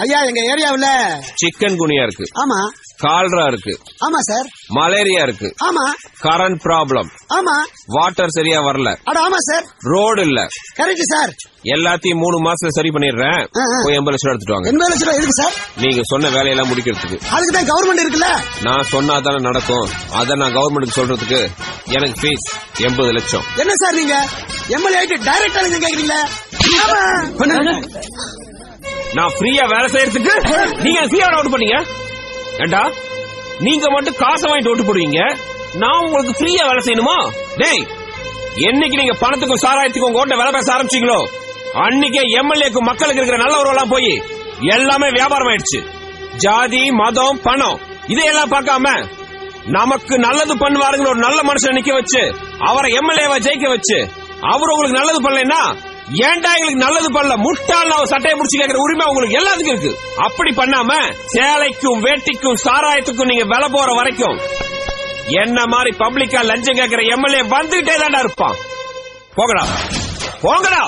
ஐயா எங்க ஏரியாவுல சிக்கன் குனியா இருக்கு. ஆமா. கால்ரா இருக்கு. ஆமா சார். மலேரியா இருக்கு. ஆமா. Current problem. ஆமா. வாட்டர் சரியா வரல. ஆமா சார். ரோடு இல்ல. Correct sir. எல்லாத்தையும் 3 மாசத்துல சரி பண்ணிடுறேன். போய் 80 லட்சம் எடுத்துட்டு வாங்க. 80 லட்சம் எதுக்கு சார்? நீங்க சொன்ன வேலையெல்லாம் முடிக்கிறதுக்கு. அதுக்கு தான் கவர்மெண்ட் இருக்குல்ல. நான் சொன்னாதானே நடக்கும். அத நான் கவர்மெண்ட்டுக்கு சொல்றதுக்கு எனக்கு ஃபீஸ் 80 லட்சம். என்ன சார் நீங்க எம்எல்ஏ ஆயிட்டு டைரக்டா நீங்க கேக்குறீங்களா? நான் ஃப்ரீயா வேலை செய்யறதுக்கு நீங்க ஃப்ரீயா ஓட்டு பண்ணீங்க. ஏண்டா நீங்க மட்டும் காசை வாங்கிட்டு ஓட்டு போடுவீங்க, நான் உங்களுக்கு ஃப்ரீயா வேலை செய்யணுமா? டேய், என்னைக்கு நீங்க பணத்துக்கும் சாராயத்துக்கும் உங்க ஓட்ட வேலை பேச ஆரம்பிச்சீங்களோ அன்னைக்கே எம்எல்ஏக்கு மக்களுக்கு இருக்கிற நல்ல உறவெல்லாம் போய் எல்லாமே வியாபாரம் ஆயிடுச்சு. ஜாதி, மதம், பணம் இதையெல்லாம் பார்க்காம நமக்கு நல்லது பண்ணுவாருங்கிற ஒரு நல்ல மனுஷன் நிக்க வச்சு அவரை எம்எல்ஏவா ஜெயிக்க வச்சு அவர் உங்களுக்கு நல்லது பண்ணலன்னா ஏன்டா எங்களுக்கு நல்லது பண்ணல முட்டாள் அவர் சட்டையை முடிச்சு கேட்கிற உரிமை உங்களுக்கு எல்லாத்துக்கும் இருக்கு. அப்படி பண்ணாம சேலைக்கும் வேட்டிக்கும் சாராயத்துக்கும் நீங்க விலை போற வரைக்கும் என்ன மாதிரி பப்ளிக்கா லஞ்சம் கேட்கிற எம்எல்ஏ வந்துகிட்டே தான்டா இருப்பான். போங்கடா போங்கடா.